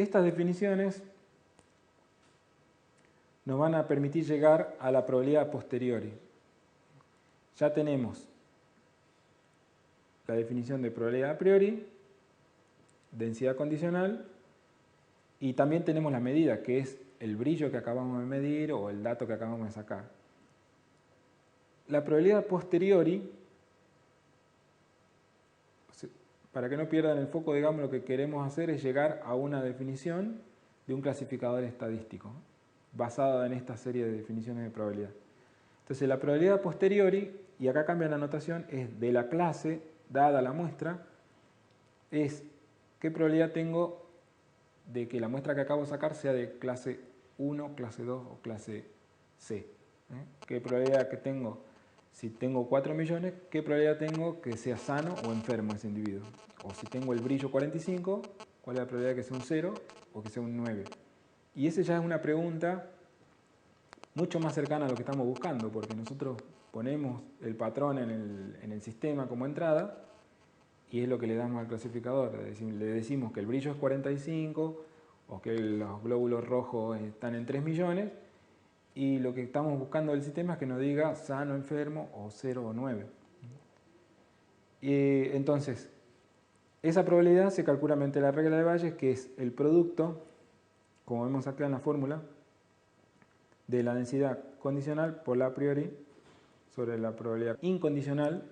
estas definiciones nos van a permitir llegar a la probabilidad a posteriori. Ya tenemos la definición de probabilidad a priori, densidad condicional, y también tenemos la medida, que es el brillo que acabamos de medir o el dato que acabamos de sacar. La probabilidad a posteriori, para que no pierdan el foco, digamos, lo que queremos hacer es llegar a una definición de un clasificador estadístico, basada en esta serie de definiciones de probabilidad. Entonces la probabilidad a posteriori, y acá cambia la notación, es de la clase, dada la muestra, es qué probabilidad tengo de que la muestra que acabo de sacar sea de clase 1, clase 2 o clase C. ¿Qué probabilidad que tengo? Si tengo 4 millones, ¿qué probabilidad tengo que sea sano o enfermo ese individuo? O si tengo el brillo 45, ¿cuál es la probabilidad que sea un 0 o que sea un 9? Y esa ya es una pregunta mucho más cercana a lo que estamos buscando, porque nosotros ponemos el patrón en el sistema como entrada y es lo que le damos al clasificador. Le decimos que el brillo es 45 o que los glóbulos rojos están en 3 millones y lo que estamos buscando del sistema es que nos diga sano, enfermo o 0 o 9. Entonces, esa probabilidad se calcula mediante la regla de Bayes, que es el producto, como vemos acá en la fórmula, de la densidad condicional por la a priori sobre la probabilidad incondicional.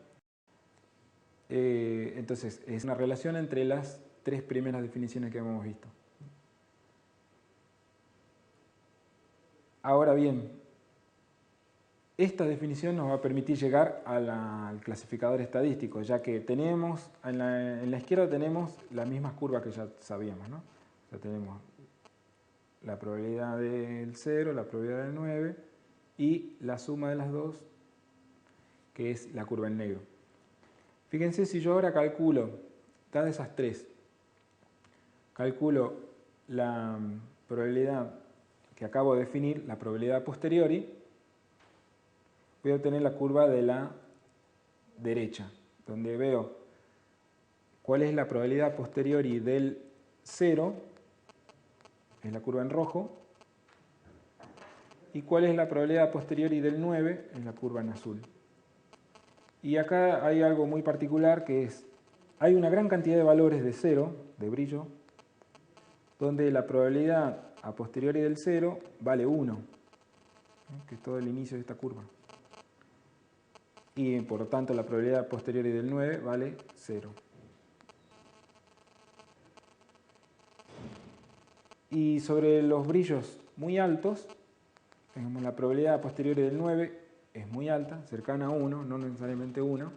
Entonces, es una relación entre las tres primeras definiciones que hemos visto. Ahora bien, esta definición nos va a permitir llegar al clasificador estadístico, ya que tenemos, en la izquierda tenemos las mismas curvas que ya sabíamos, ¿no? O sea, tenemos la probabilidad del 0, la probabilidad del 9 y la suma de las dos, que es la curva en negro. Fíjense, si yo ahora calculo, dadas esas tres, calculo la probabilidad que acabo de definir, la probabilidad a posteriori, voy a obtener la curva de la derecha, donde veo cuál es la probabilidad a posteriori del 0, es la curva en rojo, y cuál es la probabilidad a posteriori del 9, es la curva en azul. Y acá hay algo muy particular, que es, hay una gran cantidad de valores de 0, de brillo, donde la probabilidad a posteriori del 0 vale 1, que es todo el inicio de esta curva. Y por lo tanto la probabilidad a posteriori del 9 vale 0. Y sobre los brillos muy altos, tenemos la probabilidad a posteriori del 9 es muy alta, cercana a 1, no necesariamente 1.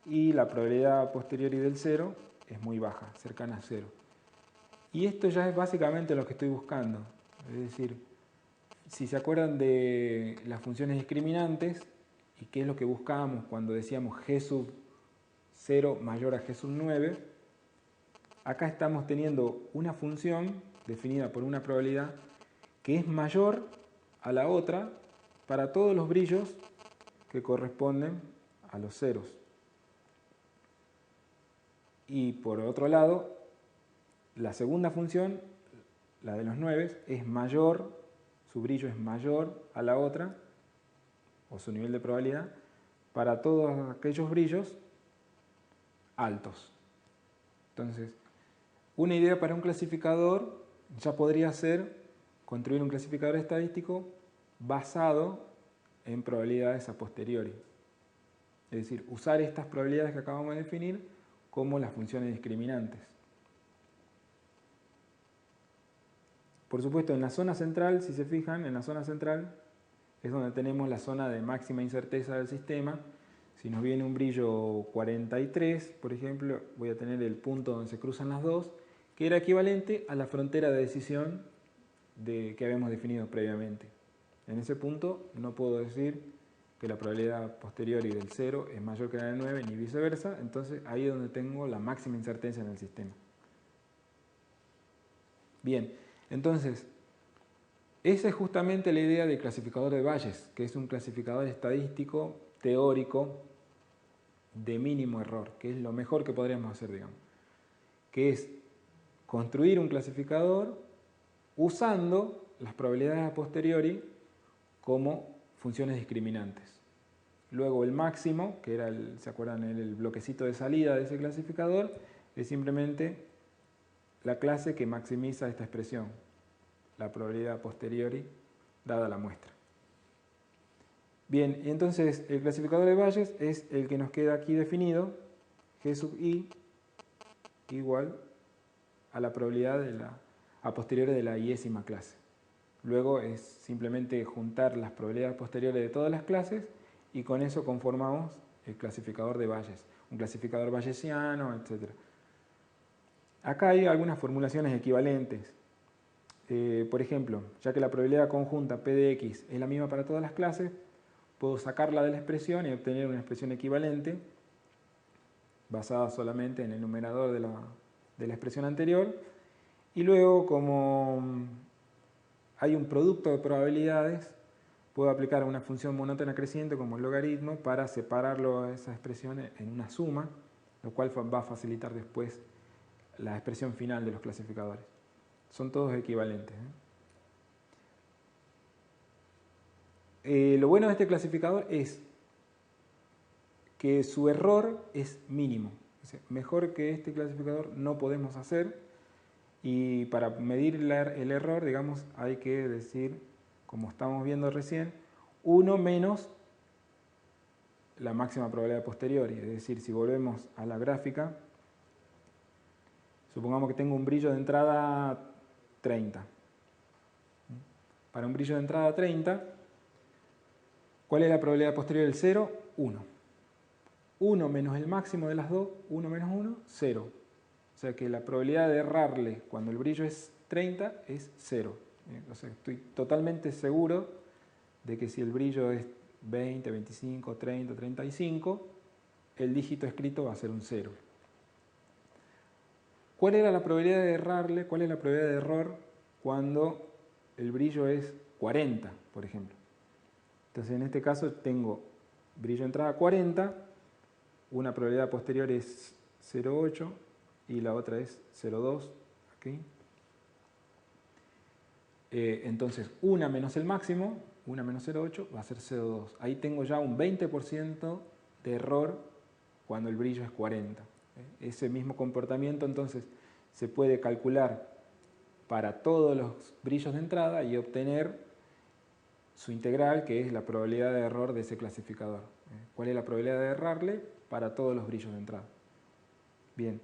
Y la probabilidad a posteriori del 0 es muy baja, cercana a 0. Y esto ya es básicamente lo que estoy buscando. Es decir, si se acuerdan de las funciones discriminantes, y qué es lo que buscábamos cuando decíamos g sub 0 mayor a g sub 9, acá estamos teniendo una función definida por una probabilidad que es mayor a la otra para todos los brillos que corresponden a los ceros. Y por otro lado, la segunda función, la de los 9, es mayor, su brillo es mayor a la otra, o su nivel de probabilidad, para todos aquellos brillos altos. Entonces, una idea para un clasificador ya podría ser construir un clasificador estadístico basado en probabilidades a posteriori. Es decir, usar estas probabilidades que acabamos de definir como las funciones discriminantes. Por supuesto, en la zona central, si se fijan, en la zona central es donde tenemos la zona de máxima incerteza del sistema. Si nos viene un brillo 43, por ejemplo, voy a tener el punto donde se cruzan las dos, que era equivalente a la frontera de decisión que habíamos definido previamente. En ese punto no puedo decir que la probabilidad posteriori del 0 es mayor que la del 9, ni viceversa, entonces ahí es donde tengo la máxima incerteza en el sistema. Bien, entonces, esa es justamente la idea del clasificador de Bayes, que es un clasificador estadístico teórico de mínimo error, que es lo mejor que podríamos hacer, digamos. Que es construir un clasificador usando las probabilidades a posteriori como funciones discriminantes. Luego el máximo, que era ¿se acuerdan? El bloquecito de salida de ese clasificador, es simplemente la clase que maximiza esta expresión, la probabilidad a posteriori dada la muestra. Bien, y entonces el clasificador de Bayes es el que nos queda aquí definido, G sub i igual a la probabilidad a posteriori de la iésima clase. Luego es simplemente juntar las probabilidades posteriores de todas las clases y con eso conformamos el clasificador de Bayes, un clasificador bayesiano, etc. Acá hay algunas formulaciones equivalentes. Por ejemplo, ya que la probabilidad conjunta P de X es la misma para todas las clases, puedo sacarla de la expresión y obtener una expresión equivalente basada solamente en el numerador de la expresión anterior. Y luego, como hay un producto de probabilidades, puedo aplicar una función monótona creciente como el logaritmo para separarlo a esa expresión en una suma, lo cual va a facilitar después la expresión final de los clasificadores. Son todos equivalentes. Lo bueno de este clasificador es que su error es mínimo. Mejor que este clasificador no podemos hacer, y para medir el error, digamos, hay que decir, como estamos viendo recién, 1 menos la máxima probabilidad posteriori. Es decir, si volvemos a la gráfica, supongamos que tengo un brillo de entrada 30. Para un brillo de entrada 30, ¿cuál es la probabilidad posterior del 0? 1. 1 menos el máximo de las dos, 1 menos 1, 0. O sea que la probabilidad de errarle cuando el brillo es 30 es 0. O sea, estoy totalmente seguro de que si el brillo es 20, 25, 30, 35, el dígito escrito va a ser un 0. ¿Cuál era la probabilidad de errarle? ¿Cuál es la probabilidad de error cuando el brillo es 40, por ejemplo? Entonces, en este caso tengo brillo de entrada 40, una probabilidad posterior es 0,8 y la otra es 0,2. ¿Okay? Entonces, una menos el máximo, una menos 0,8 va a ser 0,2. Ahí tengo ya un 20% de error cuando el brillo es 40. Ese mismo comportamiento entonces se puede calcular para todos los brillos de entrada y obtener su integral, que es la probabilidad de error de ese clasificador. ¿Cuál es la probabilidad de errarle para todos los brillos de entrada? Bien,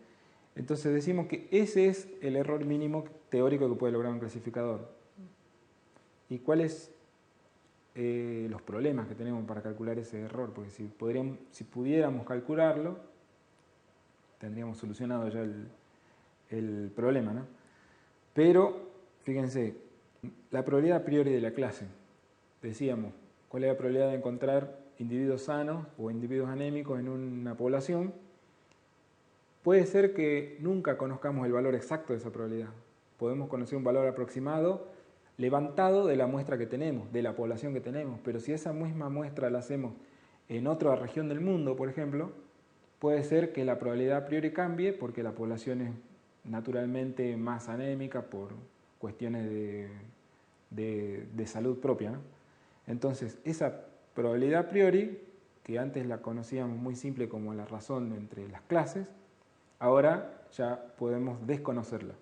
entonces decimos que ese es el error mínimo teórico que puede lograr un clasificador. ¿Y cuáles los problemas que tenemos para calcular ese error? Porque si pudiéramos calcularlo, tendríamos solucionado ya el problema, ¿no? Pero, fíjense, la probabilidad a priori de la clase. Decíamos, ¿cuál es la probabilidad de encontrar individuos sanos o individuos anémicos en una población? Puede ser que nunca conozcamos el valor exacto de esa probabilidad. Podemos conocer un valor aproximado levantado de la muestra que tenemos, de la población que tenemos, pero si esa misma muestra la hacemos en otra región del mundo, por ejemplo, puede ser que la probabilidad a priori cambie porque la población es naturalmente más anémica por cuestiones de salud propia, ¿no? Entonces, esa probabilidad a priori, que antes la conocíamos muy simple como la razón entre las clases, ahora ya podemos desconocerla.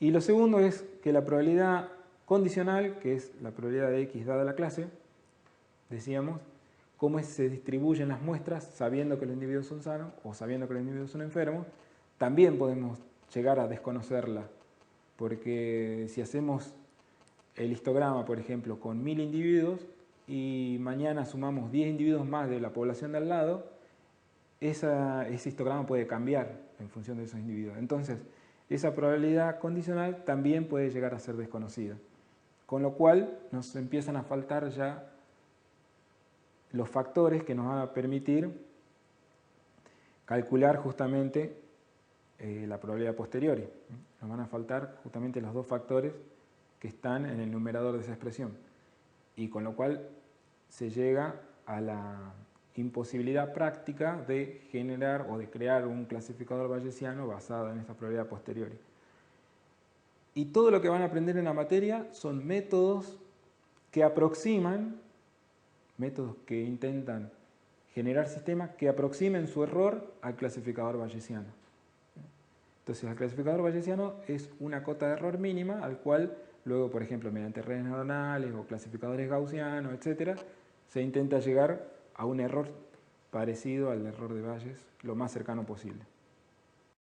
Y lo segundo es que la probabilidad condicional, que es la probabilidad de X dada la clase, decíamos, cómo se distribuyen las muestras sabiendo que los individuos son sanos o sabiendo que los individuos son enfermos, también podemos llegar a desconocerla, porque si hacemos el histograma, por ejemplo, con 1000 individuos y mañana sumamos 10 individuos más de la población de al lado, ese histograma puede cambiar en función de esos individuos. Entonces, esa probabilidad condicional también puede llegar a ser desconocida, con lo cual nos empiezan a faltar ya los factores que nos van a permitir calcular justamente la probabilidad posteriori. Nos van a faltar justamente los dos factores que están en el numerador de esa expresión, y con lo cual se llega a la imposibilidad práctica de generar o de crear un clasificador bayesiano basado en esta probabilidad a posteriori. Y todo lo que van a aprender en la materia son métodos que aproximan, métodos que intentan generar sistemas que aproximen su error al clasificador bayesiano. Entonces, el clasificador bayesiano es una cota de error mínima al cual luego, por ejemplo, mediante redes neuronales o clasificadores gaussianos, etc., se intenta llegar a un error parecido al error de Bayes lo más cercano posible.